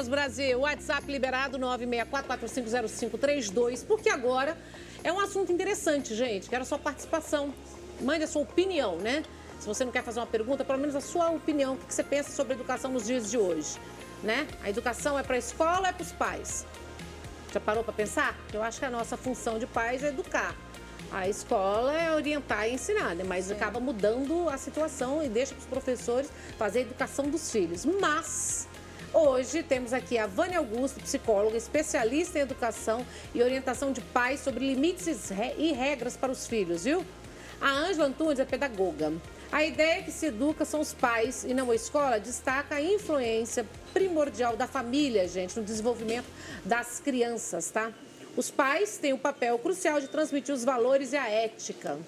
News Brasil, WhatsApp liberado 964450532, porque agora é um assunto interessante, gente. Quero a sua participação. Mande a sua opinião, né? Se você não quer fazer uma pergunta, pelo menos a sua opinião. O que você pensa sobre a educação nos dias de hoje, né? A educação é para a escola ou é para os pais? Já parou para pensar? Eu acho que a nossa função de pais é educar. A escola é orientar e ensinar, né? Mas acaba mudando a situação e deixa para os professores fazer a educação dos filhos. Mas hoje temos aqui a Vânia Augusto, psicóloga, especialista em educação e orientação de pais sobre limites e regras para os filhos, viu? A Ângela Antunes é pedagoga. A ideia que se educa são os pais e não a escola destaca a influência primordial da família, gente, no desenvolvimento das crianças, tá? Os pais têm um papel crucial de transmitir os valores e a ética.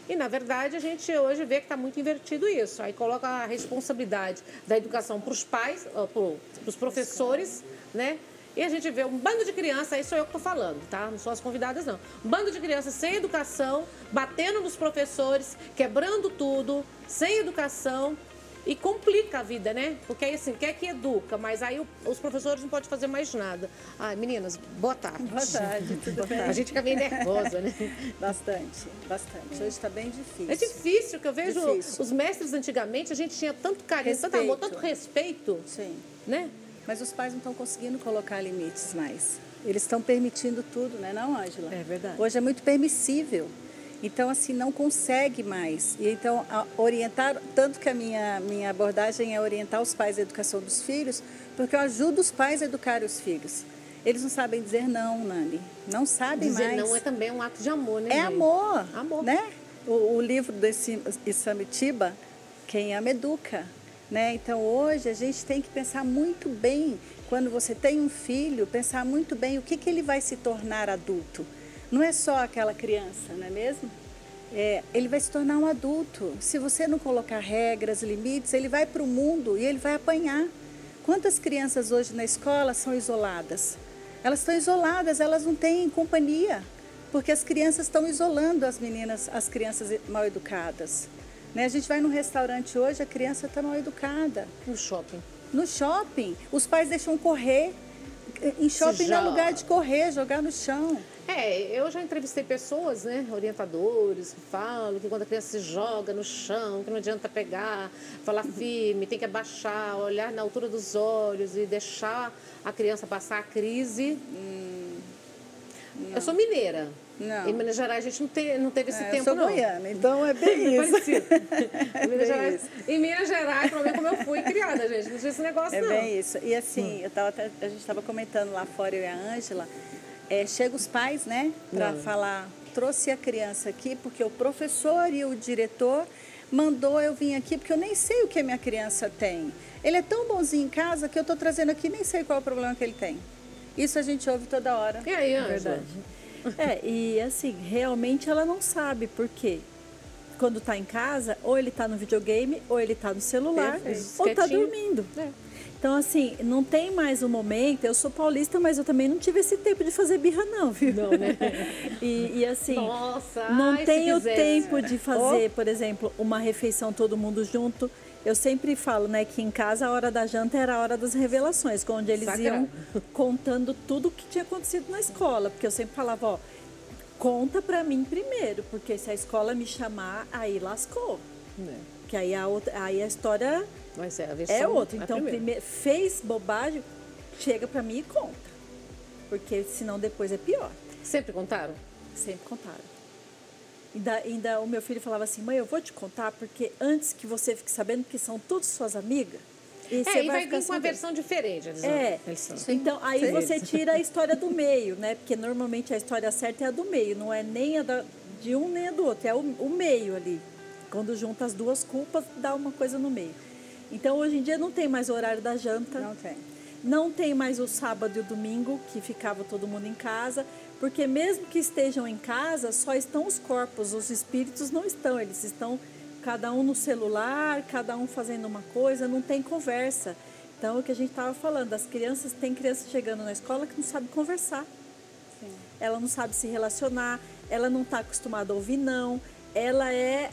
E, na verdade, a gente hoje vê que está muito invertido isso. Aí coloca a responsabilidade da educação para os pais, para os professores, né? E a gente vê um bando de crianças, aí sou eu que estou falando, tá? Não são as convidadas, não. Um bando de crianças sem educação, batendo nos professores, quebrando tudo, sem educação. E complica a vida, né? Porque aí, assim, quer que educa, mas aí os professores não podem fazer mais nada. Ai, meninas, boa tarde. Boa tarde, tudo bem? A gente fica bem nervosa, né? Bastante, bastante. Hoje está bem difícil. É difícil, que eu vejo os mestres antigamente, a gente tinha tanto carinho, tanto amor, tanto respeito. Sim. Né? Mas os pais não estão conseguindo colocar limites mais. Eles estão permitindo tudo, né, não, Ângela? É verdade. Hoje é muito permissível. Então, assim, não consegue mais. E então, orientar, tanto que a minha abordagem é orientar os pais à educação dos filhos, porque eu ajudo os pais a educar os filhos. Eles não sabem dizer não, Nani. Não sabem mais. Dizer não é também um ato de amor, né? É amor. Amor. Né? O livro desse Isamitiba, Quem Ama Educa. Né? Então, hoje, a gente tem que pensar muito bem, quando você tem um filho, pensar muito bem o que ele vai se tornar adulto. Não é só aquela criança, não é mesmo? Ele vai se tornar um adulto. Se você não colocar regras, limites, ele vai para o mundo e ele vai apanhar. Quantas crianças hoje na escola são isoladas? Elas estão isoladas, elas não têm companhia, porque as crianças estão isolando as meninas, as crianças mal educadas. Né? A gente vai num restaurante hoje, a criança está mal educada. No shopping. No shopping, os pais deixam correr. Em shopping não é lugar de correr, jogar no chão. Eu já entrevistei pessoas, né, orientadores, que falam que quando a criança se joga no chão, que não adianta pegar, falar firme, tem que abaixar, olhar na altura dos olhos e deixar a criança passar a crise. Eu sou mineira. Não. Em Minas Gerais a gente não teve esse tempo, não. Eu sou goiana, então é bem isso. Em Minas Gerais, pelo menos como eu fui criada, gente, não tinha esse negócio, não. É bem isso. E assim, a gente estava comentando lá fora, eu e a Ângela, chega os pais, né, para falar, trouxe a criança aqui porque o professor e o diretor mandou eu vir aqui porque eu nem sei o que a minha criança tem. Ele é tão bonzinho em casa que eu estou trazendo aqui, nem sei qual é o problema que ele tem. Isso a gente ouve toda hora. E aí, Ângela? Verdade. E assim, realmente ela não sabe por quê. Quando está em casa, ou ele está no videogame, ou ele está no celular, ou está dormindo. Então, assim, não tem mais um momento. Eu sou paulista, mas eu também não tive esse tempo de fazer birra, não, viu? Não, né? E assim, nossa, não tem o tempo de fazer, por exemplo, uma refeição todo mundo junto. Eu sempre falo, né, que em casa a hora da janta era a hora das revelações, onde eles iam contando tudo o que tinha acontecido na escola. Porque eu sempre falava, conta pra mim primeiro, porque se a escola me chamar, aí lascou. Que aí a história é outra. Então, primeiro, fez bobagem, chega pra mim e conta. Porque senão depois é pior. Sempre contaram? Sempre contaram. Ainda o meu filho falava assim, mãe, eu vou te contar, porque antes que você fique sabendo que são todas suas amigas, e vai vir com uma versão diferente. Então, aí você tira a história do meio, né? Porque normalmente a história certa é a do meio, não é nem a de um nem a do outro, é o meio ali. Quando junta as duas culpas, dá uma coisa no meio. Então, hoje em dia não tem mais o horário da janta. Não tem. Não tem mais o sábado e o domingo, que ficava todo mundo em casa, porque mesmo que estejam em casa, só estão os corpos, os espíritos não estão, eles estão cada um no celular, cada um fazendo uma coisa, não tem conversa. Então, é o que a gente estava falando, tem crianças chegando na escola que não sabe conversar. Sim. Ela não sabe se relacionar, ela não está acostumada a ouvir não, ela é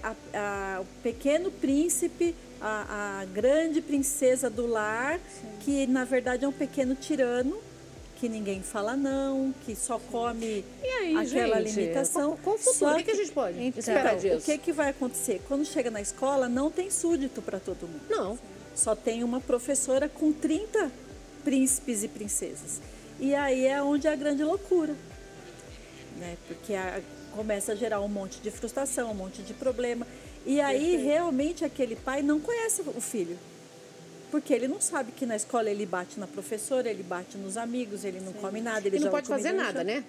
o pequeno príncipe, a grande princesa do lar, que na verdade é um pequeno tirano, que ninguém fala não, que só come aquela limitação. Com o futuro, o que a gente pode esperar disso? O que vai acontecer? Quando chega na escola, não tem súdito para todo mundo. Não. Só tem uma professora com 30 príncipes e princesas. E aí é onde é a grande loucura, né? Porque começa a gerar um monte de frustração, um monte de problema. E aí, realmente, aquele pai não conhece o filho. Porque ele não sabe que na escola ele bate na professora, ele bate nos amigos, ele não come nada, ele não pode fazer nada, né?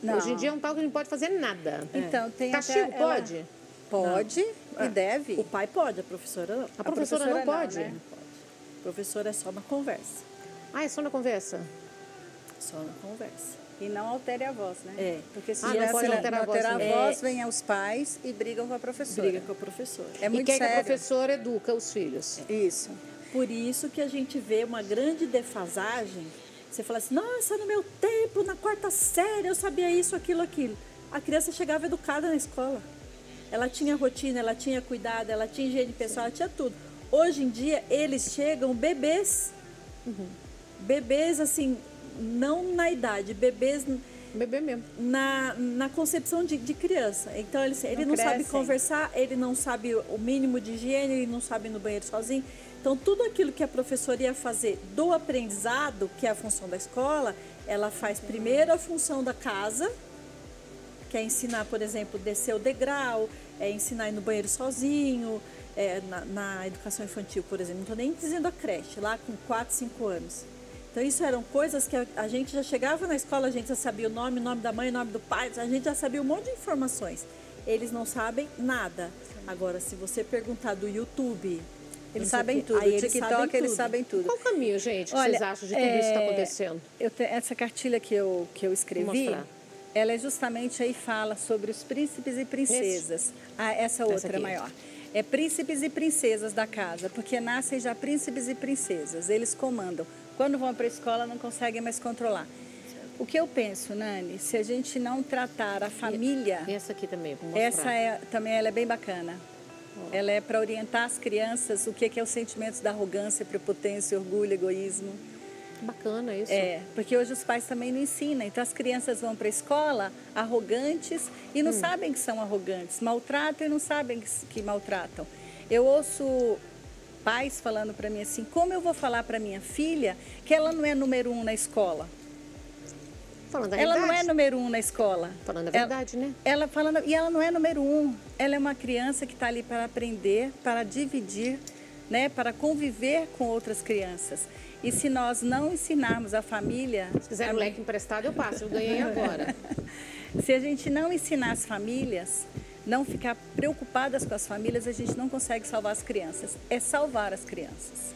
Não. Hoje em dia é um tal que não pode fazer nada. Então, tem castigo pode? Pode e deve. O pai pode, a professora não. A professora não pode? Né? Não pode. A professora é só na conversa. Ah, é só na conversa? Só na conversa. E não altere a voz, né? Porque se não pode alterar a voz, vem os pais e brigam com a professora. Briga com a professora. É muito sério. Que a professora educa os filhos. Isso. Por isso que a gente vê uma grande defasagem. Você fala assim, nossa, no meu tempo, na quarta série, eu sabia isso, aquilo. A criança chegava educada na escola. Ela tinha rotina, ela tinha cuidado, ela tinha higiene pessoal, ela tinha tudo. Hoje em dia, eles chegam bebês. Bebês, assim, não na idade, bebês... Bebê mesmo. Na concepção de criança. Então, ele não sabe conversar, ele não sabe o mínimo de higiene, ele não sabe ir no banheiro sozinho. Então, tudo aquilo que a professora ia fazer do aprendizado, que é a função da escola, ela faz primeiro a função da casa, que é ensinar, por exemplo, descer o degrau, ensinar a ir no banheiro sozinho, na educação infantil, por exemplo. Não estou nem dizendo a creche, lá com 4, 5 anos. Então, isso eram coisas que a gente já chegava na escola, a gente já sabia o nome da mãe, o nome do pai, a gente já sabia um monte de informações. Eles não sabem nada. Agora, se você perguntar do YouTube... Eles sabem tudo. O TikTok, eles sabem tudo. Qual o caminho, gente, que vocês acham de tudo isso que está acontecendo? Essa cartilha que eu escrevi, ela é justamente aí fala sobre os príncipes e princesas. Essa outra é maior. É príncipes e princesas da casa, porque nascem já príncipes e princesas. Eles comandam. Quando vão para a escola, não conseguem mais controlar. O que eu penso, Nani, se a gente não tratar a família... E essa aqui também, vou mostrar. Também ela é bem bacana. Ela é para orientar as crianças o que é o sentimento da arrogância, prepotência, orgulho, egoísmo. Bacana isso. Porque hoje os pais também não ensinam. Então as crianças vão para a escola arrogantes e não sabem que são arrogantes. Maltratam e não sabem que maltratam. Eu ouço pais falando para mim assim, como eu vou falar para minha filha que ela não é número 1 na escola? Ela não é número 1 na escola. Falando a verdade, né? E ela não é número 1. Ela é uma criança que está ali para aprender, para dividir, né? Para conviver com outras crianças. E se nós não ensinarmos a família... Se quiser um leque emprestado, eu passo. Eu ganhei agora. Se a gente não ensinar as famílias, não ficar preocupadas com as famílias, a gente não consegue salvar as crianças. É salvar as crianças.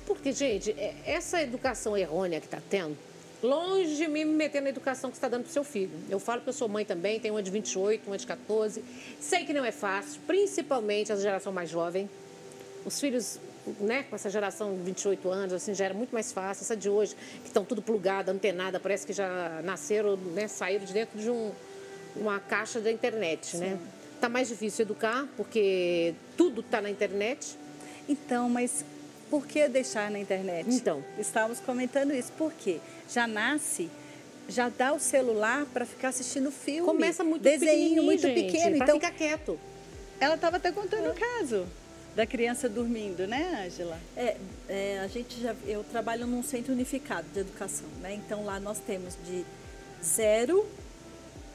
Porque, gente, essa educação errônea que está tendo, longe de mim me meter na educação que você está dando para o seu filho. Eu falo que eu sou mãe também, tenho uma de 28, uma de 14. Sei que não é fácil, principalmente a geração mais jovem. Os filhos, né, com essa geração de 28 anos, assim, já era muito mais fácil. Essa de hoje, que estão tudo plugada, antenada, parece que já nasceram, né, saíram de dentro de uma caixa da internet, né? Está mais difícil educar, porque tudo está na internet. Então, mas... Por que deixar na internet? Então. Estávamos comentando isso. Por quê? Já nasce, já dá o celular para ficar assistindo filme. Começa muito desenho muito gente, pequeno. Então ficar quieto. Ela estava até contando o caso da criança dormindo, né, Ângela? Eu trabalho num centro unificado de educação, né? Então lá nós temos de 0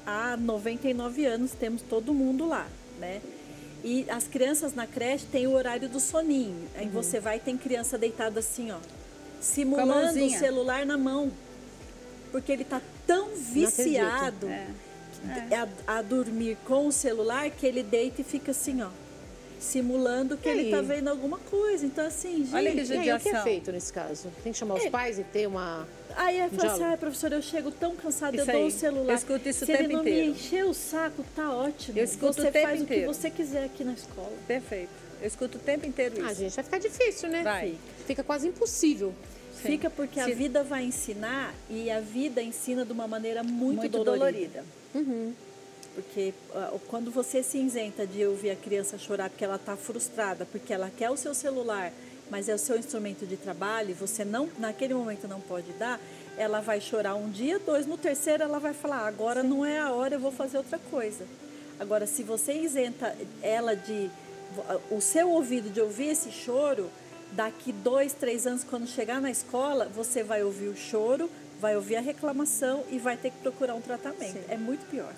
a 99 anos, temos todo mundo lá, né? E as crianças na creche têm o horário do soninho. Aí você vai e tem criança deitada assim, ó, simulando o celular na mão. Porque ele está tão viciado a dormir com o celular que ele deita e fica assim, ó, simulando que ele está vendo alguma coisa. Então, assim, gente... Olha que judiação. O que é feito nesse caso? Tem que chamar os pais e ter uma... Aí eu falo assim, professora, eu chego tão cansada, eu dou o celular. Eu escuto isso o tempo tempo inteiro. Se ele não me encher o saco, tá ótimo. Eu escuto o tempo inteiro. Você faz o que você quiser aqui na escola. Perfeito. Eu escuto o tempo inteiro isso. Gente, vai ficar difícil, né? Vai. Fica quase impossível. Sim. Fica porque a vida vai ensinar e a vida ensina de uma maneira muito dolorida. Porque quando você se isenta de ouvir a criança chorar porque ela está frustrada, porque ela quer o seu celular, mas é o seu instrumento de trabalho, e você não, naquele momento não pode dar, ela vai chorar um dia, 2, no terceiro ela vai falar, agora não é a hora, eu vou fazer outra coisa. Agora, se você isenta ela o seu ouvido de ouvir esse choro, daqui 2, 3 anos, quando chegar na escola, você vai ouvir o choro, vai ouvir a reclamação e vai ter que procurar um tratamento. Sim. É muito pior.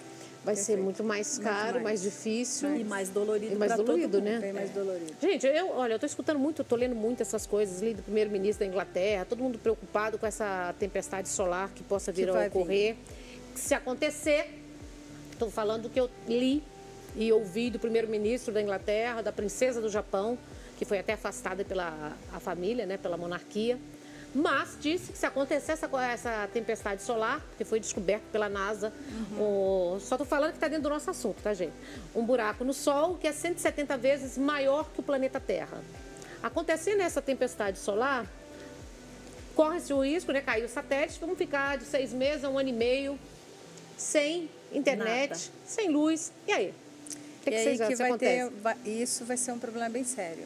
Vai ser muito mais caro, mais difícil. E mais dolorido. E mais dolorido, né? Bem mais dolorido. Gente, eu estou escutando muito, estou lendo muito essas coisas, li do primeiro-ministro da Inglaterra, todo mundo preocupado com essa tempestade solar que possa vir a ocorrer. Se acontecer, estou falando do que eu li e ouvi do primeiro-ministro da Inglaterra, da princesa do Japão, que foi até afastada pela família, né, pela monarquia. Mas disse que se acontecer essa tempestade solar, que foi descoberto pela NASA, só estou falando que está dentro do nosso assunto, tá, gente? Um buraco no Sol que é 170 vezes maior que o planeta Terra. Acontecendo essa tempestade solar, corre-se o risco, né? Cair os satélites, vamos ficar de 6 meses a 1 ano e meio sem internet, sem luz. E aí? O que vocês acham que acontece? Isso vai ser um problema bem sério.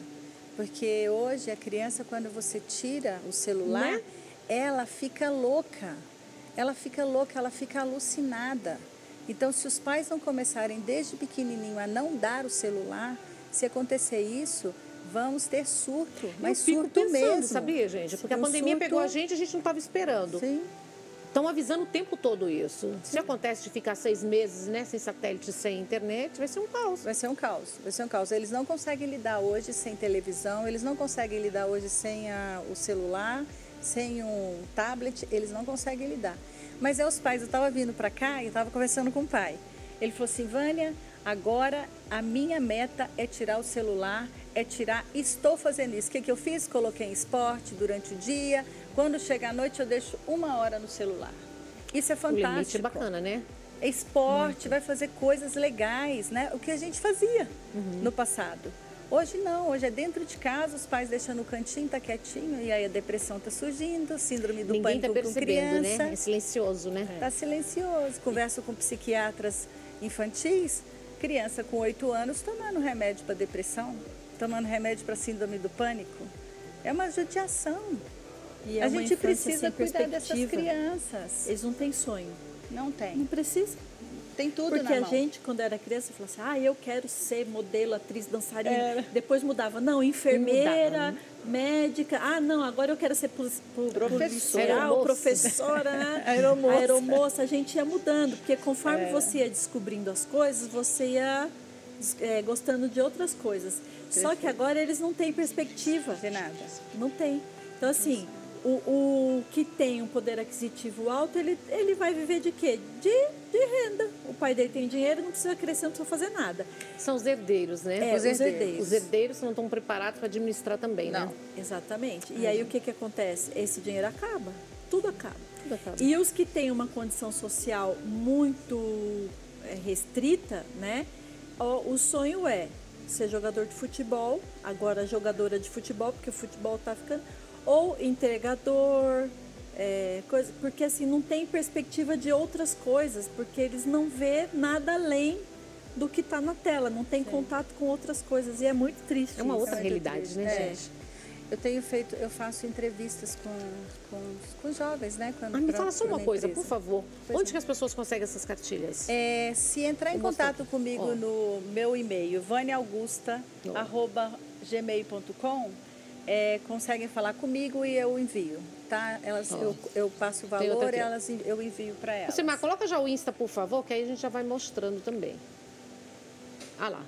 Porque hoje a criança, quando você tira o celular, né? Ela fica louca. Ela fica louca, ela fica alucinada. Então, se os pais não começarem desde pequenininho a não dar o celular, se acontecer isso, vamos ter surto. Mas surto mesmo. Sabia, gente? Porque a pandemia pegou a gente não estava esperando. Sim. Estão avisando o tempo todo isso. Se acontece de ficar 6 meses, né, sem satélite, sem internet, vai ser um caos. Vai ser um caos, vai ser um caos. Eles não conseguem lidar hoje sem televisão, eles não conseguem lidar hoje sem o celular, sem um tablet, eles não conseguem lidar. Mas os pais, eu estava vindo para cá e estava conversando com o pai. Ele falou assim, Vânia, agora a minha meta é tirar o celular, estou fazendo isso. O que eu fiz? Coloquei em esporte durante o dia. Quando chega à noite, eu deixo 1 hora no celular. Isso é fantástico. O limite é bacana, né? É esporte, vai fazer coisas legais, né? O que a gente fazia no passado. Hoje não, hoje é dentro de casa, os pais deixam no cantinho, tá quietinho, e aí a depressão tá surgindo, síndrome do pânico com criança. Ninguém tá percebendo, né? É silencioso, né? Tá silencioso. Converso com psiquiatras infantis, criança com 8 anos tomando remédio para depressão, tomando remédio para síndrome do pânico. É uma judiação. E a gente precisa cuidar dessas crianças. Eles não têm sonho. Não tem. Não precisa. Tem tudo Porque na mão. a gente, quando era criança, falava assim, eu quero ser modelo, atriz, dançarina. Depois mudava, não, enfermeira, médica. Não, agora eu quero ser policial, professora, né? Aeromoça. A gente ia mudando, porque conforme você ia descobrindo as coisas, você ia gostando de outras coisas. Perfeito. Só que agora eles não têm perspectiva. De nada. Não tem. Então, assim, o que tem um poder aquisitivo alto, ele vai viver de quê? De renda. O pai dele tem dinheiro, não precisa crescer, não precisa fazer nada. São os herdeiros, né? Os herdeiros. Os herdeiros não estão preparados para administrar também, não. Né? Exatamente. E aí o que acontece? Esse dinheiro acaba. Tudo acaba. Tudo acaba. E os que têm uma condição social muito restrita, né? O sonho é ser jogador de futebol, agora jogadora de futebol, porque o futebol está ficando... Ou entregador, porque assim, não tem perspectiva de outras coisas, porque eles não vê nada além do que está na tela, não tem contato com outras coisas, e é muito triste. É uma outra realidade, triste, né, gente? Eu faço entrevistas com jovens, né? Me fala só uma coisa, por favor. Onde que as pessoas conseguem essas cartilhas? Se entrar em contato comigo no meu e-mail, vaniaugusta@gmail.com, conseguem falar comigo e eu envio, tá? Eu passo o valor e eu envio para elas. Você, coloca já o Insta, por favor, que aí a gente já vai mostrando também. Ah lá.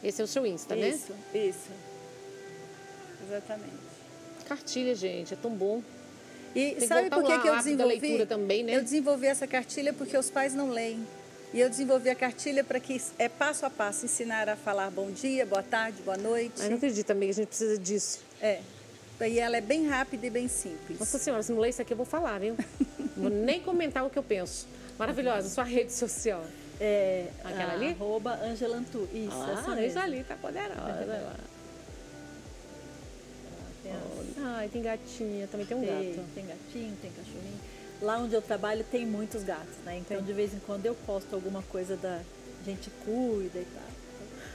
Esse é o seu Insta, né? Isso. Exatamente. Cartilha, gente, é tão bom. E sabe por que eu desenvolvi? Leitura também, né? Eu desenvolvi essa cartilha porque os pais não leem. E eu desenvolvi a cartilha para que, passo a passo, ensinar a falar bom dia, boa tarde, boa noite. Eu não acredito, amiga, a gente precisa disso. E ela é bem rápida e bem simples. Nossa senhora, se não ler isso aqui, eu vou falar, viu? Não vou nem comentar o que eu penso. Maravilhosa, sua rede social. Aquela ali? @Angelantu. Isso, essa mesmo. Ali, tá poderosa. Ai, tem gatinha, também tem um gato. Tem gatinho, tem cachorrinho. lá onde eu trabalho tem muitos gatos, né? Então, de vez em quando eu posto alguma coisa da gente cuida e tal.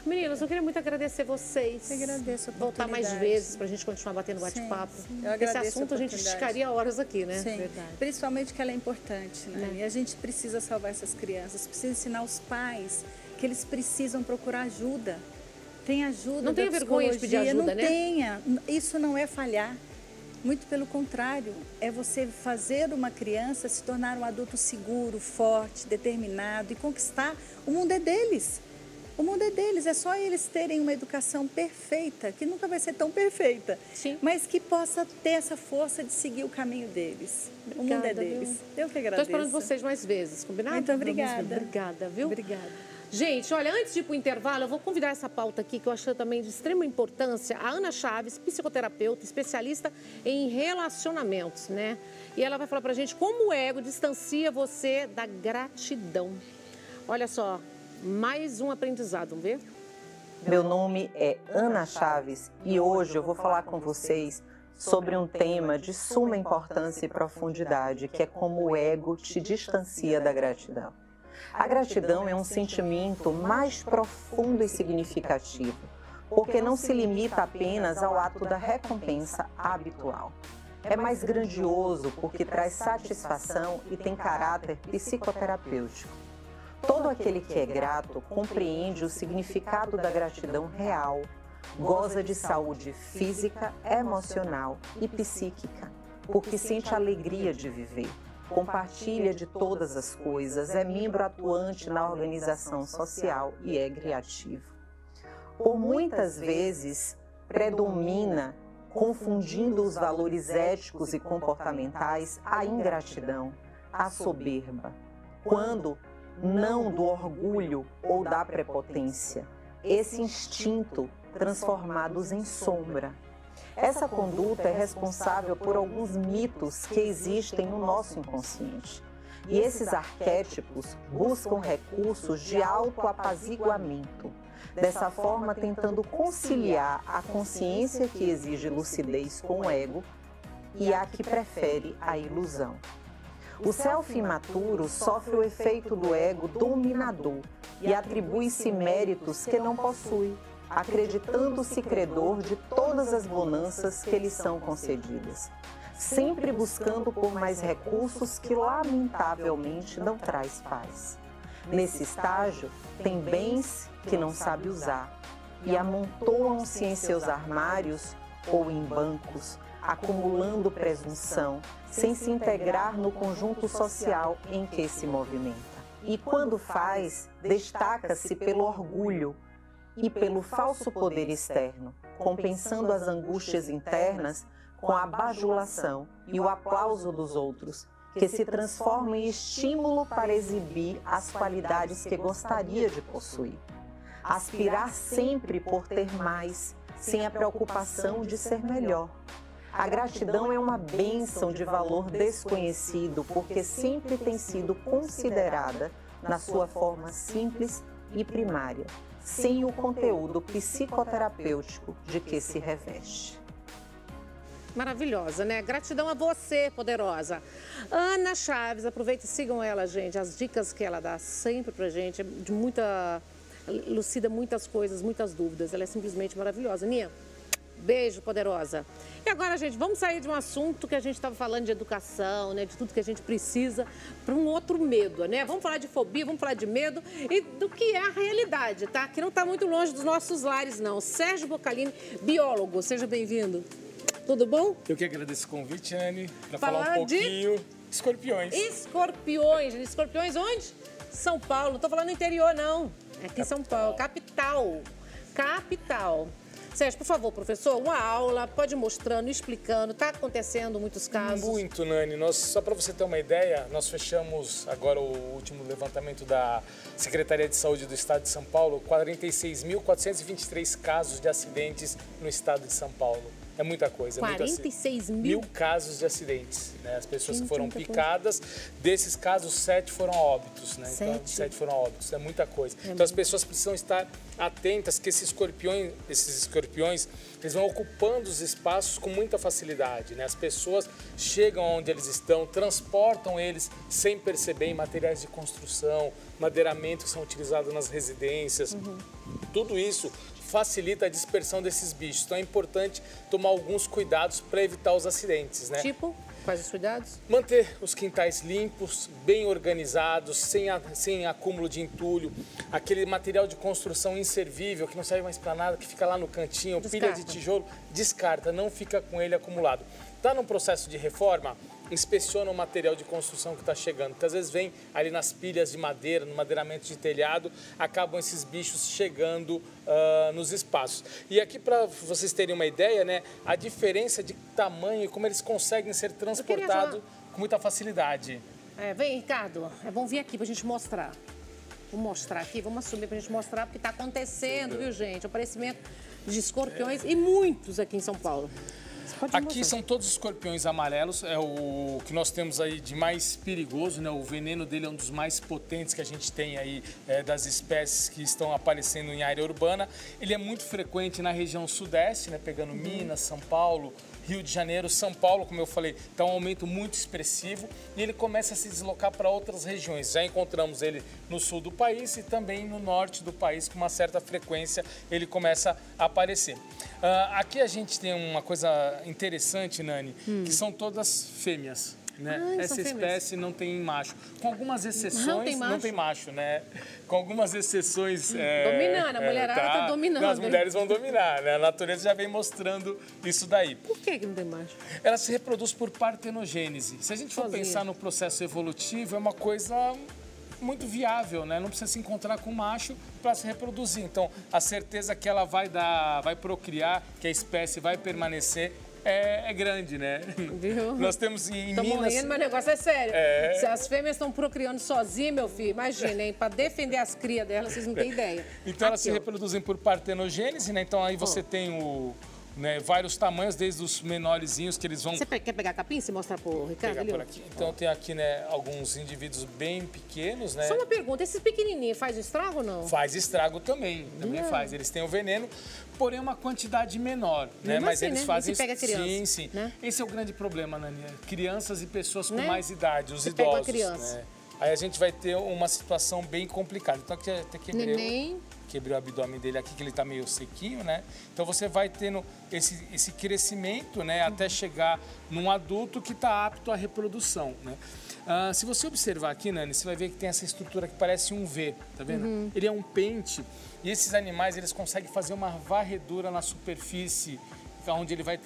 Meninas, eu queria muito agradecer vocês. Eu agradeço a oportunidade. Voltar mais vezes para a gente continuar batendo bate-papo. Esse assunto a gente esticaria horas aqui, né? Sim, verdade. Principalmente que ela é importante, né? E a gente precisa salvar essas crianças, precisa ensinar os pais que eles precisam procurar ajuda. Tem ajuda. Não tenha vergonha de pedir ajuda, né? Não tenha. Isso não é falhar. Muito pelo contrário, é você fazer uma criança se tornar um adulto seguro, forte, determinado e conquistar. O mundo é deles. O mundo é deles, é só eles terem uma educação perfeita, que nunca vai ser tão perfeita, mas que possa ter essa força de seguir o caminho deles. Obrigada, o mundo é deles. Viu? Eu que agradeço. Estou esperando vocês mais vezes, combinado? Muito obrigada. Obrigada, viu? Obrigada. Gente, olha, antes de ir para o intervalo, eu vou convidar essa pauta aqui, que eu acho também de extrema importância, a Ana Chaves, psicoterapeuta, especialista em relacionamentos, né? E ela vai falar para a gente como o ego distancia você da gratidão. Olha só, mais um aprendizado, vamos ver? Meu nome é Ana Chaves e hoje eu vou falar com vocês sobre um tema de suma importância e profundidade, que é como o ego te distancia da gratidão. A gratidão é um sentimento mais profundo e significativo, porque não se limita apenas ao ato da recompensa habitual. É mais grandioso porque traz satisfação e tem caráter psicoterapêutico. Todo aquele que é grato compreende o significado da gratidão real, goza de saúde física, emocional e psíquica, porque sente a alegria de viver, compartilha de todas as coisas, é membro atuante na organização social e é criativo. Por muitas vezes, predomina, confundindo os valores éticos e comportamentais, a ingratidão, a soberba, quando não do orgulho ou da prepotência, esse instinto transformados em sombra. Essa conduta é responsável por alguns mitos que existem no nosso inconsciente. E esses arquétipos buscam recursos de autoapaziguamento, dessa forma tentando conciliar a consciência que exige lucidez com o ego e a que prefere a ilusão. O self imaturo sofre o efeito do ego dominador e atribui-se méritos que não possui, acreditando-se credor de todas as bonanças que lhe são concedidas, sempre buscando por mais recursos que lamentavelmente não traz paz. Nesse estágio, tem bens que não sabe usar e amontoam-se em seus armários ou em bancos, acumulando presunção, sem se integrar no conjunto social em que se movimenta. E quando faz, destaca-se pelo orgulho e pelo falso poder externo, compensando as angústias internas com a bajulação e o aplauso dos outros, que se transforma em estímulo para exibir as qualidades que gostaria de possuir. Aspirar sempre por ter mais, sem a preocupação de ser melhor. A gratidão é uma bênção de valor desconhecido, porque sempre tem sido considerada na sua forma simples e primária, sem o conteúdo psicoterapêutico de que se reveste. Maravilhosa, né? Gratidão a você, poderosa. Ana Chaves, aproveita e sigam ela, gente. As dicas que ela dá sempre pra gente, é de muita... elucida muitas coisas, muitas dúvidas. Ela é simplesmente maravilhosa. Nia, beijo, poderosa. E agora, gente, vamos sair de um assunto que a gente estava falando de educação, né? De tudo que a gente precisa, para um outro medo, né? Vamos falar de fobia, vamos falar de medo e do que é a realidade, tá? Que não está muito longe dos nossos lares, não. Sérgio Bocalini, biólogo, seja bem-vindo. Tudo bom? Eu que agradeço o convite, Anne, para falar um pouquinho de escorpiões. Escorpiões. Escorpiões onde? São Paulo. Não estou falando interior, não. É aqui em São Paulo. Capital. Capital. Sérgio, por favor, professor, uma aula, pode ir mostrando, explicando, está acontecendo muitos casos? Muito, Nani. Só para você ter uma ideia, nós fechamos agora o último levantamento da Secretaria de Saúde do Estado de São Paulo, 46.423 casos de acidentes no Estado de São Paulo. É muita coisa. 46 mil casos de acidentes, né? As pessoas que foram picadas, desses casos, 7 foram a óbitos, né? Então, 7 foram a óbitos, é muita coisa. Então as pessoas precisam estar atentas que esses escorpiões, eles vão ocupando os espaços com muita facilidade, né? As pessoas chegam onde eles estão, transportam eles sem perceber em materiais de construção, madeiramento que são utilizados nas residências. Tudo isso facilita a dispersão desses bichos. Então é importante tomar alguns cuidados para evitar os acidentes, né? Tipo, quais os cuidados? Manter os quintais limpos, bem organizados, sem acúmulo de entulho, aquele material de construção inservível que não serve mais para nada, que fica lá no cantinho, pilha de tijolo, descarta, não fica com ele acumulado. Está num processo de reforma? Inspeciona o material de construção que está chegando, porque às vezes vem ali nas pilhas de madeira, no madeiramento de telhado, acabam esses bichos chegando nos espaços. E aqui, para vocês terem uma ideia, né, a diferença de tamanho e como eles conseguem ser transportados com muita facilidade. Vem, Ricardo, vamos vir aqui para a gente mostrar. Vou mostrar aqui, vamos assumir para a gente mostrar, porque está acontecendo, viu, gente? O aparecimento de escorpiões e muitos aqui em São Paulo. Aqui são todos os escorpiões amarelos, é o que nós temos aí de mais perigoso, né? O veneno dele é um dos mais potentes que a gente tem aí das espécies que estão aparecendo em área urbana. Ele é muito frequente na região sudeste, né? Pegando Minas, São Paulo, Rio de Janeiro, São Paulo, como eu falei, está um aumento muito expressivo e ele começa a se deslocar para outras regiões. Já encontramos ele no sul do país e também no norte do país, com uma certa frequência ele começa a aparecer. Aqui a gente tem uma coisa interessante, Nani, que são todas fêmeas. Né? Essa espécie não tem macho. Com algumas exceções, não tem macho, né? Com algumas exceções... dominando, a mulherada está dominando. As mulheres vão dominar, né? A natureza já vem mostrando isso daí. Por que não tem macho? Ela se reproduz por partenogênese. Se a gente for pensar no processo evolutivo, é uma coisa muito viável, né? Não precisa se encontrar com macho para se reproduzir. Então, a certeza que ela vai procriar, que a espécie vai permanecer, é grande, né? Viu? Nós temos em Minas... morrendo, mas o negócio é sério. Se as fêmeas estão procriando sozinhas, meu filho, imagina, hein? Para defender as crias delas, vocês não têm ideia. Então, elas se reproduzem por partenogênese, né? Então, aí você tem vários tamanhos, desde os menorzinhos que eles vão... Você quer pegar a capinha e mostrar pro Ricardo ali? Por aqui. Então, tem aqui, né, alguns indivíduos bem pequenos, né? Só uma pergunta, esses pequenininhos faz estrago ou não? Faz estrago também faz. Eles têm o veneno, porém uma quantidade menor, né? Mas eles fazem... Você pega criança, sim, sim. Né? Esse é o grande problema, Nani. Crianças e pessoas com mais idade, os você idosos. Pega a criança. Né? Aí a gente vai ter uma situação bem complicada. Então, aqui até quebrei o abdômen dele aqui, que ele está meio sequinho, né? Então, você vai tendo esse crescimento, né? Até chegar num adulto que está apto à reprodução, né? Se você observar aqui, Nani, você vai ver que tem essa estrutura que parece um V, tá vendo? Ele é um pente e esses animais, eles conseguem fazer uma varredura na superfície onde ele vai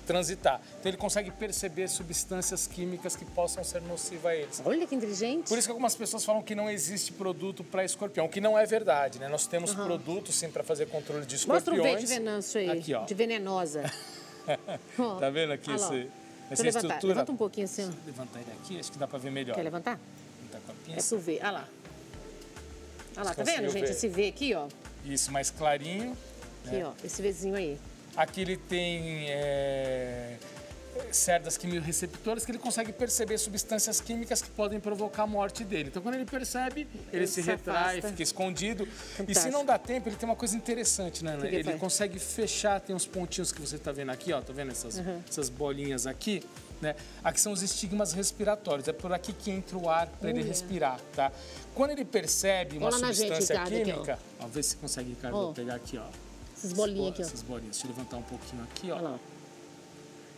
transitar. Então ele consegue perceber substâncias químicas que possam ser nocivas a eles. Olha que inteligente. Por isso que algumas pessoas falam que não existe produto para escorpião, que não é verdade, né? Nós temos produtos sim para fazer controle de escorpiões. Mostra o V de venâncio aí, aqui, ó. De venenosa. Tá vendo aqui essa estrutura? Levanta um pouquinho assim. Deixa eu levantar ele aqui, acho que dá para ver melhor. Quer levantar? É pro V, olha lá. Olha lá, tá vendo, gente? Esse V aqui, ó. Isso, mais clarinho. Aqui, né? Ó, esse Vzinho aí. Aqui ele tem cerdas quimiorreceptoras que ele consegue perceber substâncias químicas que podem provocar a morte dele. Então, quando ele percebe, ele se retrai, fica escondido. Fantástico. E se não dá tempo, ele tem uma coisa interessante, né? Ele consegue fechar, tem uns pontinhos que você está vendo aqui, ó. Tá vendo essas bolinhas aqui? Né? Aqui são os estigmas respiratórios. É por aqui que entra o ar para ele respirar, tá? Quando ele percebe uma substância química... Vamos ver se consegue, Ricardo, pegar aqui, ó. Essas bolinhas aqui, ó. Essas bolinhas. Deixa eu levantar um pouquinho aqui, ó. Olha lá.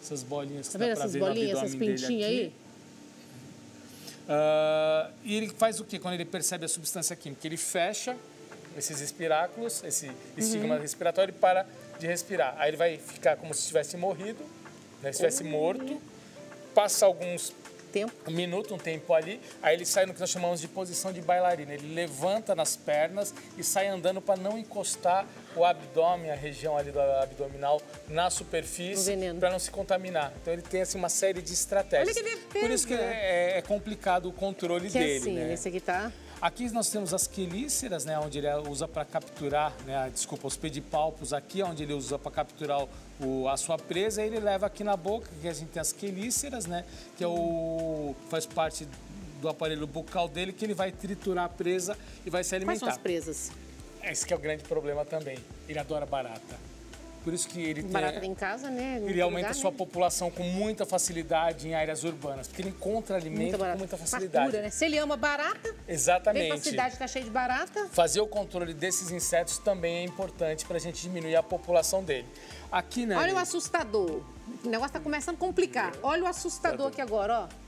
Essas bolinhas que tá vendo, essas bolinhas, essas pintinhas aí? E ele faz o quê quando ele percebe a substância química? Ele fecha esses espiráculos, esse estigma respiratório e para de respirar. Aí ele vai ficar como se tivesse morrido, né? Se estivesse morto. Passa alguns um tempo ali, aí ele sai no que nós chamamos de posição de bailarina. Ele levanta nas pernas e sai andando para não encostar o abdômen, a região ali do abdominal, na superfície, para não se contaminar. Então ele tem assim, uma série de estratégias. Olha que defesa. Por isso que é complicado o controle dele. Assim, né? Esse aqui tá... Aqui nós temos as quelíceras, né, onde ele usa para capturar, né, os pedipalpos aqui, onde ele usa para capturar a sua presa, e ele leva aqui na boca, que a gente tem as quelíceras, né, que faz parte do aparelho bucal dele, que ele vai triturar a presa e vai se alimentar. Quais são as presas? Esse que é o grande problema também. Ele adora barata. Por isso que ele barata em casa, né? Ele aumenta a sua população com muita facilidade em áreas urbanas, porque ele encontra alimento com muita facilidade. Fartura, né? Se ele ama barata, exatamente. Vem pra cidade, tá cheio de barata. Fazer o controle desses insetos também é importante para a gente diminuir a população dele. Aqui, né? Olha o assustador. O negócio tá começando a complicar. Olha o assustador aqui agora, ó.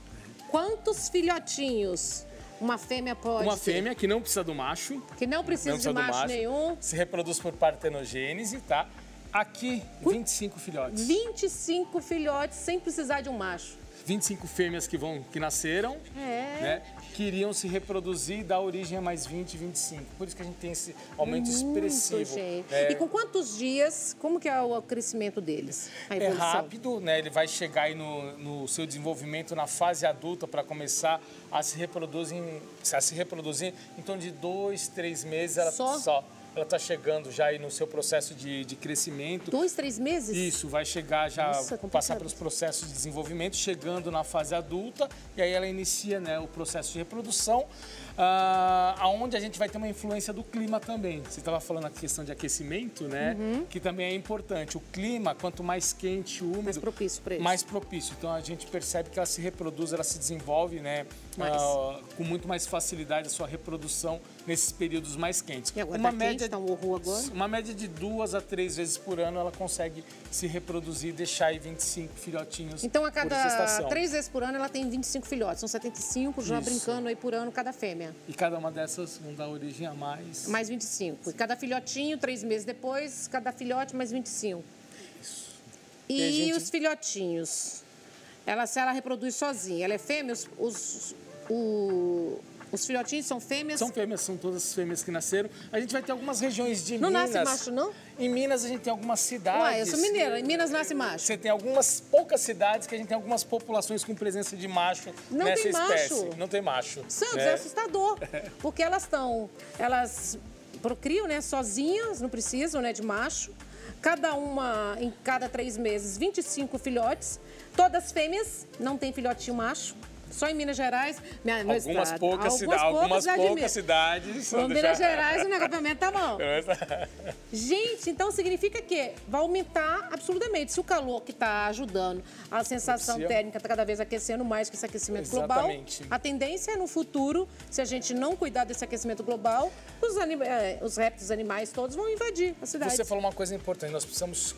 Quantos filhotinhos uma fêmea pode Uma fêmea que não precisa do macho. Que não precisa de macho nenhum. Se reproduz por partenogênese, tá? Aqui, 25 filhotes. 25 filhotes sem precisar de um macho. 25 fêmeas que nasceram, né, que iriam se reproduzir e dar origem a mais 20, 25. Por isso que a gente tem esse aumento expressivo. Gente. E com quantos dias, como que é o crescimento deles? É rápido, né? Ele vai chegar aí no seu desenvolvimento na fase adulta para começar a se reproduzir em torno de 2, 3 meses. Ela está chegando já aí no seu processo de crescimento. 2, 3 meses? Isso, vai chegar já, passar pelos processos de desenvolvimento, chegando na fase adulta, e aí ela inicia, né, o processo de reprodução, aonde a gente vai ter uma influência do clima também. Você estava falando a questão de aquecimento, né, que também é importante. O clima, quanto mais quente, úmido, mais propício para isso. Mais propício. Então a gente percebe que ela se reproduz, ela se desenvolve, né, com muito mais facilidade a sua reprodução nesses períodos mais quentes. E agora tá um horror agora? Uma média de 2 a 3 vezes por ano ela consegue se reproduzir e deixar aí 25 filhotinhos. Então a cada 3 vezes por ano ela tem 25 filhotes, são 75 já brincando aí por ano cada fêmea. E cada uma dessas vão dar origem a mais... Mais 25. E cada filhotinho, 3 meses depois, cada filhote mais 25. Isso. E os filhotinhos? Se ela reproduz sozinha, ela é fêmea, os filhotinhos são fêmeas? São fêmeas, são todas fêmeas que nasceram. A gente vai ter algumas regiões de Minas... Não nasce macho, não? Em Minas a gente tem algumas cidades... Ué, eu sou mineira, em Minas nasce macho. Você tem poucas cidades que a gente tem algumas populações com presença de macho nessa espécie. Macho. Não tem macho. Santos, é assustador. Porque elas procriam, né, sozinhas, não precisam, né, de macho. Em cada 3 meses, 25 filhotes. Todas fêmeas, não tem filhotinho macho. Só em Minas Gerais, algumas poucas cidades. Em Minas Gerais o negócio tá bom. Gente, então significa que vai aumentar absurdamente. Se o calor que está ajudando, a sensação térmica está cada vez aquecendo mais que esse aquecimento global, a tendência é no futuro, se a gente não cuidar desse aquecimento global, os répteis, animais todos vão invadir a cidade. Você falou uma coisa importante, nós precisamos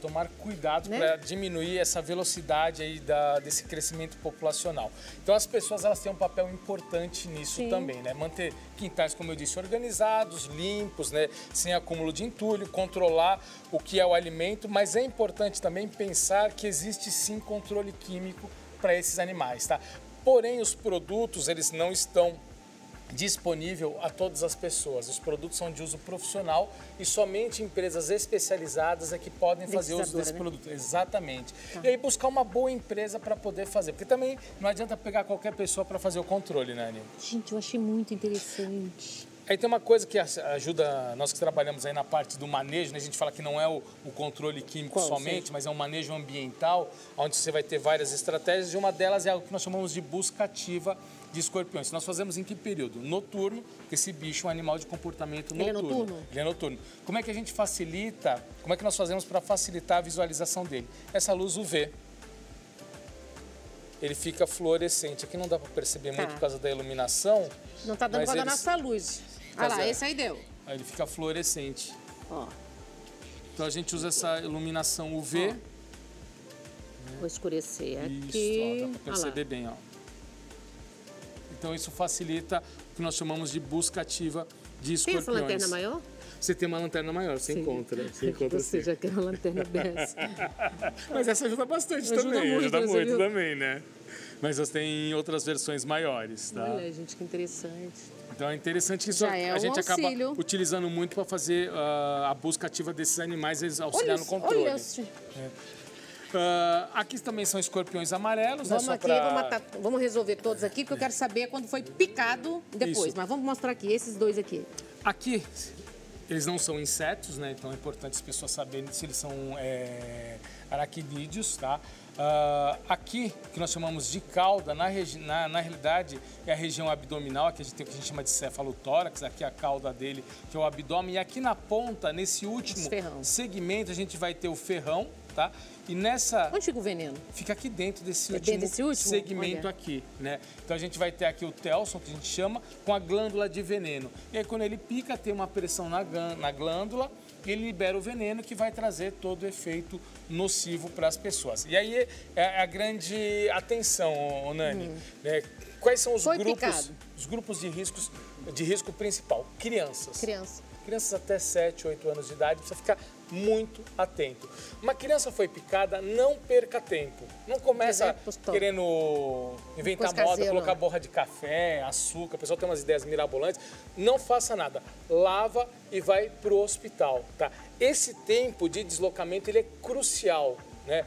tomar cuidado, né, para diminuir essa velocidade aí desse crescimento populacional. Então as pessoas elas têm um papel importante nisso também, né? Manter quintais, como eu disse, organizados, limpos, né? Sem acúmulo de entulho, controlar o que é o alimento, mas é importante também pensar que existe sim controle químico para esses animais, tá? Porém, os produtos eles não estão disponível a todas as pessoas. Os produtos são de uso profissional e somente empresas especializadas é que podem fazer uso desse produto. Exatamente. E aí buscar uma boa empresa para poder fazer. Porque também não adianta pegar qualquer pessoa para fazer o controle, né, Aninha? Gente, eu achei muito interessante. Aí tem uma coisa que ajuda, nós que trabalhamos aí na parte do manejo, né? A gente fala que não é o controle químico somente, mas é um manejo ambiental, onde você vai ter várias estratégias, e uma delas é o que nós chamamos de busca ativa de escorpiões. Nós fazemos em que período? Noturno, porque esse bicho é um animal de comportamento noturno. Ele é noturno? Ele é noturno. Como é que a gente facilita, como é que nós fazemos para facilitar a visualização dele? Essa luz UV. Ele fica fluorescente. Aqui não dá para perceber muito por causa da iluminação. Não está dando para dar nossa luz. Ah lá, esse aí deu. Aí ele fica fluorescente. Ó. Então a gente usa essa iluminação UV. Vou escurecer aqui. Isso, ó, dá para perceber bem, ó. Então isso facilita o que nós chamamos de busca ativa de escorpiões. Tem essa lanterna maior? Você tem uma lanterna maior, você encontra. Você já quer uma lanterna dessa. Mas essa ajuda bastante também. Ajuda muito também, né? Mas você tem outras versões maiores, tá? Olha, gente, que interessante. Então é interessante isso. A gente acaba utilizando muito para fazer a busca ativa desses animais, eles auxiliar no controle. Olha. Aqui também são escorpiões amarelos. Vamos aqui, vamos resolver todos aqui, porque eu quero saber quando foi picado depois. Isso. Mas vamos mostrar aqui, esses dois aqui. Aqui, eles não são insetos, né? Então é importante as pessoas saberem se eles são aracnídeos, tá? Aqui, que nós chamamos de cauda, na realidade é a região abdominal, aqui a gente tem o que a gente chama de cefalotórax, aqui a cauda dele, que é o abdômen, e aqui na ponta, nesse último segmento, a gente vai ter o ferrão, tá? E nessa... Onde fica o veneno? Fica aqui dentro desse último segmento aqui, né? Então a gente vai ter aqui o telson, que a gente chama, com a glândula de veneno. E aí quando ele pica, tem uma pressão na glândula, e ele libera o veneno que vai trazer todo o efeito nocivo para as pessoas. E aí é a grande atenção, Nani, né? Quais são os grupos de risco principal? Crianças. Crianças até 7, 8 anos de idade, precisa ficar muito atento. Uma criança foi picada, não perca tempo. Não começa querendo inventar moda, colocar borra de café, açúcar, o pessoal tem umas ideias mirabolantes. Não faça nada. Lava e vai para o hospital, tá? Esse tempo de deslocamento, ele é crucial. Né?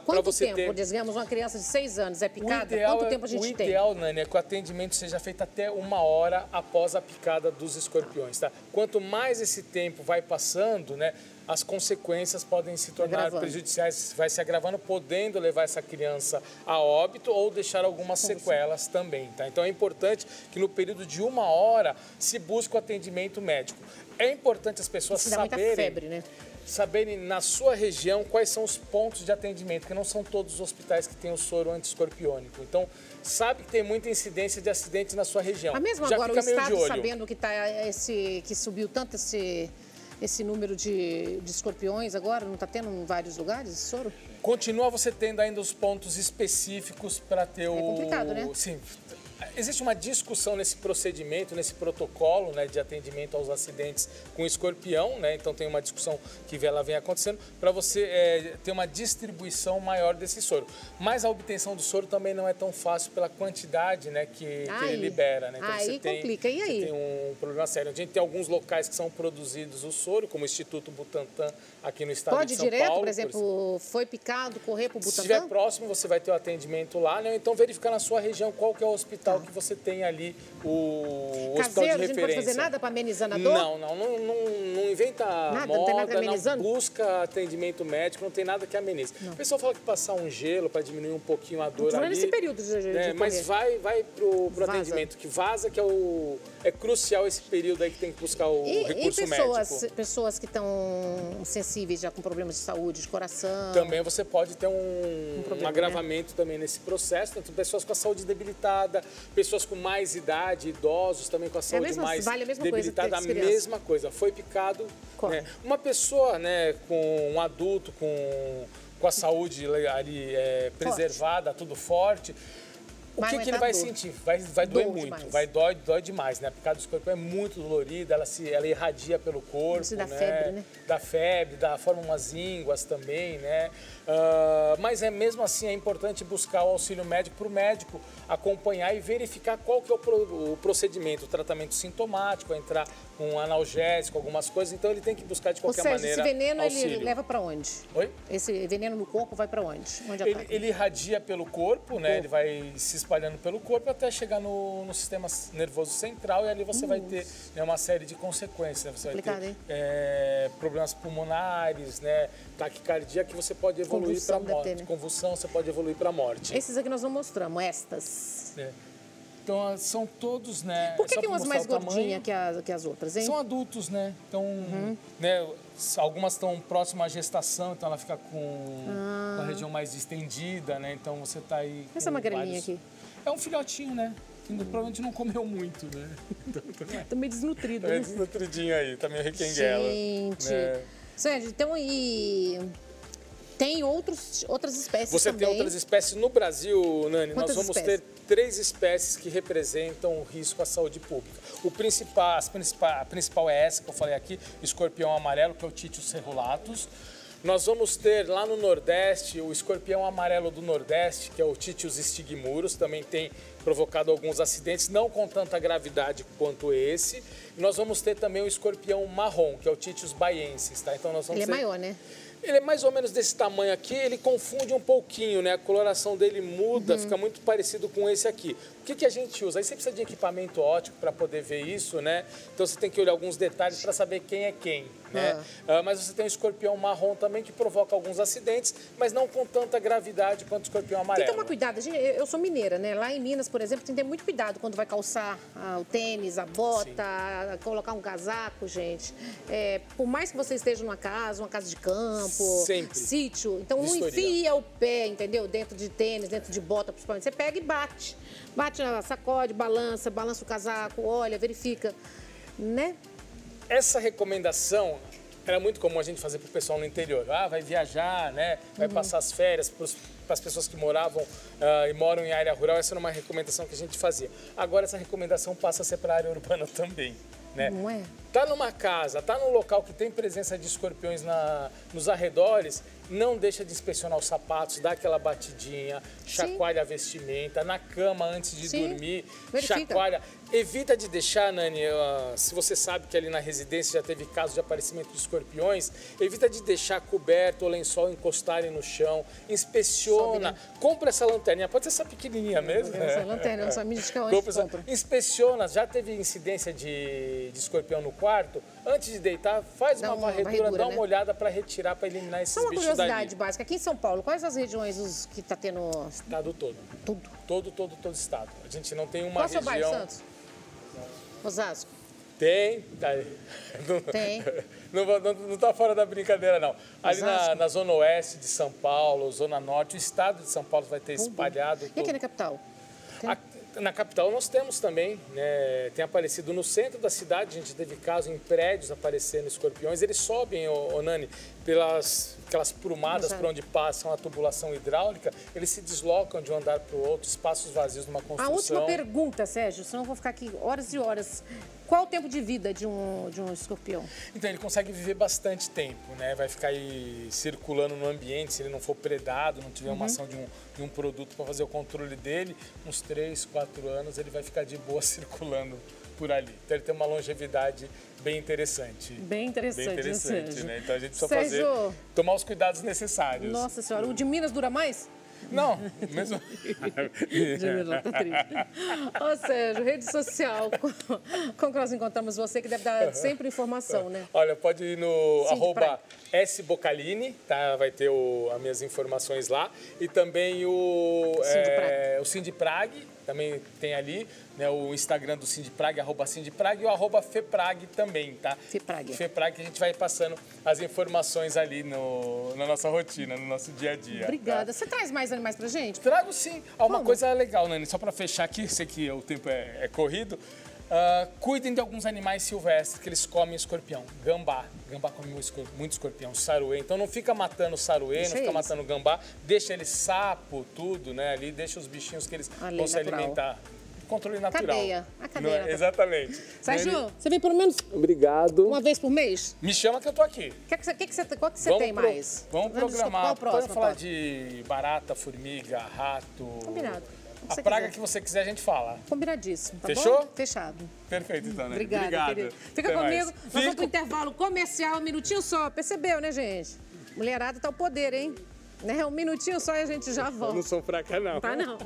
Quanto tempo? Digamos, uma criança de 6 anos é picada, quanto tempo a gente tem? O ideal, Nani, é que o atendimento seja feito até 1 hora após a picada dos escorpiões. Tá? Quanto mais esse tempo vai passando, né, as consequências podem se tornar prejudiciais, vai se agravando, podendo levar essa criança a óbito ou deixar algumas sequelas também. Tá? Então é importante que no período de 1 hora se busque o atendimento médico. É importante as pessoas saberem... febre, né? Saberem na sua região quais são os pontos de atendimento, porque não são todos os hospitais que têm o soro antiescorpiônico. Então, sabe que tem muita incidência de acidentes na sua região. Mas mesmo agora o Estado, sabendo que, que subiu tanto esse número de escorpiões agora, não está tendo em vários lugares esse soro? Continua você tendo ainda os pontos específicos para ter o... É complicado, né? Sim. Existe uma discussão nesse procedimento, nesse protocolo, né, de atendimento aos acidentes com escorpião, né? Então tem uma discussão que ela vem acontecendo para você ter uma distribuição maior desse soro. Mas a obtenção do soro também não é tão fácil pela quantidade, né, que ele libera, né? Então aí complica. E aí? Você tem um problema sério. A gente tem alguns locais que são produzidos o soro, como o Instituto Butantan aqui no estado de São Paulo. Pode direto, por exemplo, foi picado, correr para o Butantan? Se estiver próximo, você vai ter o atendimento lá, né? Então verificar na sua região qual que é o hospital que você tem ali, o hospital de referência. A gente não pode fazer nada para amenizar a dor? Não inventa moda, não tem nada não busca atendimento médico, não tem nada que amenize. O pessoal fala que passar um gelo para diminuir um pouquinho a dor ali. Nesse período de mas vai pro atendimento que vaza, que é crucial esse período aí que tem que buscar o recurso médico. Pessoas que estão sensíveis já com problemas de saúde, de coração. Também você pode ter um agravamento também nesse processo. Então, pessoas com a saúde debilitada, pessoas com mais idade, idosos também com a saúde mais debilitada, a mesma coisa. Foi picado, né? Uma pessoa, né, com um adulto com a saúde ali preservada, tudo forte, o que ele vai sentir? Vai doer muito, dói demais, né? A picada do escorpião é muito dolorida, ela irradia pelo corpo, isso dá febre, né? Dá febre, forma umas ínguas também, né? Mas mesmo assim é importante buscar o auxílio médico para o médico acompanhar e verificar qual que é o procedimento, o tratamento sintomático, entrar com analgésico, algumas coisas, então ele tem que buscar de qualquer maneira esse veneno auxílio. Ele leva para onde? Oi? Esse veneno no corpo vai para onde? Ele irradia pelo corpo, né? Ele vai se espalhando pelo corpo até chegar no sistema nervoso central e ali você vai ter uma série de consequências. Você vai ter problemas pulmonares, né? Taquicardia, que você pode evoluir para a morte. Convulsão, você pode evoluir para a morte. Esses aqui nós não mostramos, estas. Então, são todos, né? Por que umas mais gordinhas que as outras, hein? São adultos, né? Então, né, algumas estão próximas à gestação, então ela fica com a região mais estendida, né? Então, você tá aí... Essa magrelinha aqui? É um filhotinho, né? Que provavelmente não comeu muito, né? Tá meio desnutrido, né? Desnutridinho aí, tá meio requenguela. Gente... Né? Sérgio, então tem outras espécies Você também. tem outras espécies. No Brasil, Nani, Quantas nós vamos espécies? ter 3 espécies que representam o risco à saúde pública. A principal é essa que eu falei aqui, o escorpião amarelo, que é o Titius cerulatus. Nós vamos ter lá no Nordeste o escorpião amarelo do Nordeste, que é o Titius stigmurus, também tem provocado alguns acidentes, não com tanta gravidade quanto esse. E nós vamos ter também o escorpião marrom, que é o Titius baiensis, tá? Então nós vamos Ele é maior, né? Ele é mais ou menos desse tamanho aqui, ele confunde um pouquinho, né? A coloração dele muda, fica muito parecido com esse aqui. O que a gente usa? Aí você precisa de equipamento óptico para poder ver isso, né? Então você tem que olhar alguns detalhes para saber quem é quem, né? Mas você tem o escorpião marrom também, que provoca alguns acidentes, mas não com tanta gravidade quanto o escorpião amarelo. Tem que tomar cuidado. Gente, eu sou mineira, né? Lá em Minas, por exemplo, tem que ter muito cuidado quando vai calçar o tênis, a bota, colocar um casaco, gente. Por mais que você esteja numa casa de campo, sítio, então não enfia o pé, entendeu? Dentro de tênis, dentro de bota, principalmente. Você pega e bate. Bate, sacode, balança o casaco, olha, verifica, né? Essa recomendação era muito comum a gente fazer para o pessoal no interior. Vai viajar, né? Vai passar as férias para as pessoas que moravam e moram em área rural. Essa era uma recomendação que a gente fazia. Agora essa recomendação passa a ser para a área urbana também. Né? Não é? Tá numa casa, tá num local que tem presença de escorpiões nos arredores, não deixa de inspecionar os sapatos, dá aquela batidinha, chacoalha a vestimenta, na cama antes de dormir, chacoalha. Evita de deixar, Nani, se você sabe que ali na residência já teve casos de aparecimento de escorpiões, evita de deixar coberto ou lençol encostarem no chão, inspeciona, compra essa lanterninha, pode ser essa pequenininha mesmo. Essa lanterna, essa mística onde compra. Inspeciona, já teve incidência de escorpião no quarto, antes de deitar, faz uma varredura, dá uma olhada para retirar, para eliminar esses bichos dali. Uma curiosidade básica, aqui em São Paulo, quais as regiões que está tendo... Estado todo. Tudo? Todo estado. A gente não tem uma região... Qual é o seu bairro, Santos? Osasco? Tem. Tem. Não está fora da brincadeira, não. Ali na Zona Oeste de São Paulo, Zona Norte, o estado de São Paulo vai ter espalhado... E aqui na capital? Na capital nós temos também, né, tem aparecido no centro da cidade, a gente teve casos em prédios aparecendo escorpiões, eles sobem, Nani, pelas aquelas prumadas por onde passam a tubulação hidráulica, eles se deslocam de um andar para o outro, espaços vazios numa construção. A última pergunta, Sérgio, senão eu vou ficar aqui horas e horas. Qual o tempo de vida de um escorpião? Então, ele consegue viver bastante tempo, né? Vai ficar aí circulando no ambiente, se ele não for predado, não tiver uma ação de um produto para fazer o controle dele, uns 3, 4 anos ele vai ficar de boa circulando por ali. Então, ele tem uma longevidade bem interessante. Bem interessante, né? Então, a gente precisa tomar os cuidados necessários. Nossa Senhora, o de Minas dura mais? Não, mesmo... Ô Sérgio, rede social, como que nós encontramos você, que deve dar sempre informação, né? Olha, pode ir no @sbocalini, tá? Vai ter as minhas informações lá. E também o Sindiprag, também tem ali, né, o Instagram do Sindiprag, @Sindiprag, e o @Feprag também, tá? Feprag, que a gente vai passando as informações ali na nossa rotina, no nosso dia a dia. Obrigada. Tá? Você traz mais animais pra gente? Trago sim. Uma coisa legal, Nani, só para fechar aqui, sei que o tempo é corrido. Cuidem de alguns animais silvestres que eles comem escorpião. Gambá come muito escorpião, saruê. Então não fica matando saruê, não fica matando gambá. Deixa eles sapo, tudo, né? Ali deixa os bichinhos que eles vão se alimentar. Controle natural. A cadeia. Exatamente. Sérgio, você vem pelo menos uma vez por mês? Me chama que eu tô aqui. Qual que você tem mais? Vamos programar. Podemos falar de barata, formiga, rato. Combinado. A praga que você quiser, a gente fala. Combinadíssimo, tá Fechou? bom? Fechado. Perfeito, então, né? Obrigada, querido. Fica comigo. Nós vamos pro intervalo comercial, um minutinho só. Percebeu, né, gente? Mulherada tá o poder, hein? Né? Um minutinho só e a gente já volta. Eu não sou fraca, não. Tá, não.